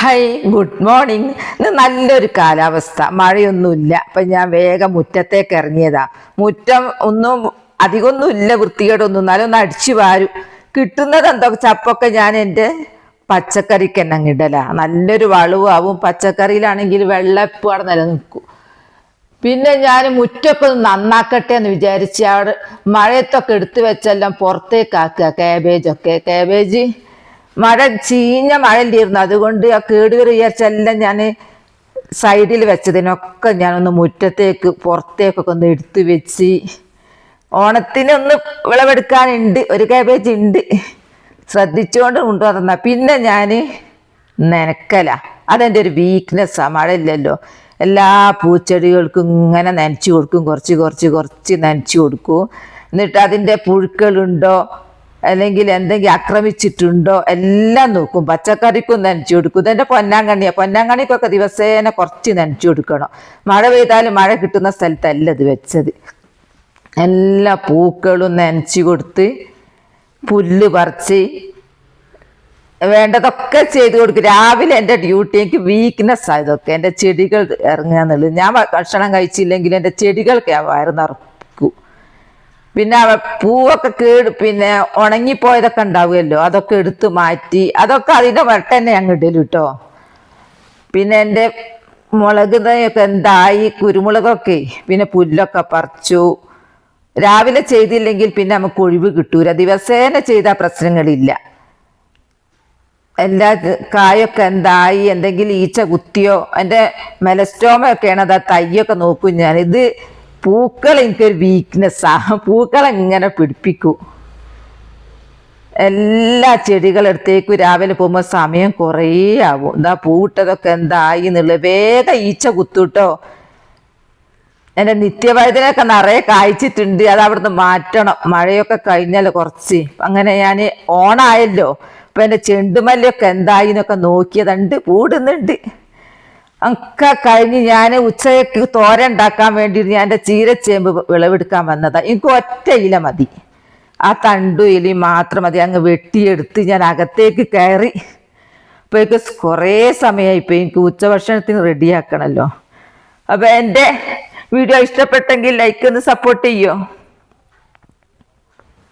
Hi, good morning. ഇന്ന് നല്ലൊരു കാലാവസ്ഥ, മഴയൊന്നുമില്ല. അപ്പം ഞാൻ വേഗം മുറ്റത്തേക്ക് ഇറങ്ങിയതാ. മുറ്റം ഒന്നും അധികമൊന്നും ഇല്ല, വൃത്തികേടൊന്നും, എന്നാലും ഒന്ന് അടിച്ചു വാരും. കിട്ടുന്നത് എന്തൊക്കെ ചപ്പൊക്കെ ഞാൻ എൻ്റെ പച്ചക്കറിക്ക് തന്നെ അങ്ങിടല. നല്ലൊരു വളവുമാവും. പച്ചക്കറിയിലാണെങ്കിൽ വെള്ളപ്പം അവിടെ നിലനിൽക്കും. പിന്നെ ഞാൻ മുറ്റൊക്കെ ഒന്ന് നന്നാക്കട്ടെ എന്ന് വിചാരിച്ച് അവിടെ മഴയത്തൊക്കെ എടുത്തു വെച്ചെല്ലാം പുറത്തേക്കാക്കുക. കാബേജ് മഴ ചീഞ്ഞ മഴയില്ലായിരുന്നു, അതുകൊണ്ട് ആ കേടുകറി വിചാരിച്ചെല്ലാം ഞാൻ സൈഡിൽ വെച്ചതിനൊക്കെ ഞാനൊന്ന് മുറ്റത്തേക്ക് പുറത്തേക്കൊക്കെ ഒന്ന് എടുത്തു വെച്ച്. ഓണത്തിനൊന്ന് വിളവെടുക്കാനുണ്ട്, ഒരു കാബേജ് ഉണ്ട്, ശ്രദ്ധിച്ചുകൊണ്ട് കൊണ്ടുവന്ന. പിന്നെ ഞാൻ നനക്കല, അതെൻ്റെ ഒരു വീക്ക്നെസ്സാണ്. മഴ ഇല്ലല്ലോ, എല്ലാ പൂച്ചെടികൾക്കും ഇങ്ങനെ നനച്ചു കൊടുക്കും, കുറച്ച് നനച്ചു കൊടുക്കും. എന്നിട്ട് അതിൻ്റെ പുഴുക്കളുണ്ടോ അല്ലെങ്കിൽ എന്തെങ്കിലും ആക്രമിച്ചിട്ടുണ്ടോ എല്ലാം നോക്കും. പച്ചക്കറിക്കും നനച്ചു കൊടുക്കും. ഇതെൻ്റെ പൊന്നാങ്കണ്ണിക്കൊക്കെ ദിവസേന കുറച്ച് നനച്ചു കൊടുക്കണം. മഴ പെയ്താലും മഴ കിട്ടുന്ന സ്ഥലത്തല്ല ഇത് വെച്ചത്. എല്ലാ പൂക്കളും നനച്ചു കൊടുത്ത് പുല്ല് പറിച്ച് വേണ്ടതൊക്കെ ചെയ്ത് കൊടുക്കും. രാവിലെ എൻ്റെ ഡ്യൂട്ടി, എനിക്ക് വീക്ക്നെസ് ആയതൊക്കെ എൻ്റെ ചെടികൾ ഇറങ്ങുക എന്നുള്ളത്. ഞാൻ ഭക്ഷണം കഴിച്ചില്ലെങ്കിൽ എൻ്റെ ചെടികൾക്ക് വയറ് നിറക്കും. പിന്നെ പൂവൊക്കെ പിന്നെ ഉണങ്ങിപ്പോയതൊക്കെ ഉണ്ടാവുമല്ലോ, അതൊക്കെ എടുത്ത് മാറ്റി, അതൊക്കെ അതിൻ്റെ വട്ട തന്നെ ഞങ്ങൾ ഇടലും കേട്ടോ. പിന്നെ എൻ്റെ മുളക് തൈയൊക്കെ എന്തായി, കുരുമുളകൊക്കെ പിന്നെ പുല്ലൊക്കെ പറിച്ചു. രാവിലെ ചെയ്തില്ലെങ്കിൽ പിന്നെ നമുക്ക് ഒഴിവ് കിട്ടൂല. ദിവസേന ചെയ്താൽ പ്രശ്നങ്ങളില്ല. എല്ലാ കായൊക്കെ എന്തായി, എന്തെങ്കിലും ഈച്ച കുത്തിയോ, എൻ്റെ മെലസ്റ്റോമയൊക്കെയാണ് അത്. ആ തൈയൊക്കെ നോക്കും ഞാൻ. ഇത് പൂക്കൾ എനിക്കൊരു വീക്ക്നെസ്സാണ്, പൂക്കളെങ്ങനെ പിടിപ്പിക്കും. എല്ലാ ചെടികളടുത്തേക്കും രാവിലെ പോകുമ്പോൾ സമയം കുറേ ആവും. എന്താ പൂവിട്ടതൊക്കെ എന്തായി എന്നുള്ളത്. വേഗം ഈച്ച കുത്തൂട്ടോ. എൻ്റെ നിത്യവൈദ്യനൊക്കെ നിറയെ കായ്ച്ചിട്ടുണ്ട്, അത് അവിടുന്ന് മാറ്റണം. മഴയൊക്കെ കഴിഞ്ഞാലോ കുറച്ച്. അങ്ങനെ ഞാൻ ഓണായല്ലോ, അപ്പം എൻ്റെ ചെണ്ടുമല്ലിയൊക്കെ എന്തായി എന്നൊക്കെ നോക്കിയതുണ്ട്, പൂടുന്നുണ്ട്. ഒക്കെ കഴിഞ്ഞ് ഞാൻ ഉച്ചയ്ക്ക് തോരൻ ഉണ്ടാക്കാൻ വേണ്ടി ഞാൻ എൻ്റെ ചീരച്ചേമ്പ് വിളവെടുക്കാൻ വന്നതാണ്. എനിക്ക് ഒറ്റ ഇല മതി, ആ തണ്ടു ഇലയും മാത്രം മതി. അങ്ങ് വെട്ടിയെടുത്ത് ഞാൻ അകത്തേക്ക് കയറി. അപ്പോഴേക്ക് കുറേ സമയമായിപ്പോൾ എനിക്ക് ഉച്ചഭക്ഷണത്തിന് റെഡിയാക്കണമല്ലോ. അപ്പോൾ എൻ്റെ വീഡിയോ ഇഷ്ടപ്പെട്ടെങ്കിൽ ലൈക്ക് ഒന്ന് സപ്പോർട്ട് ചെയ്യുമോ?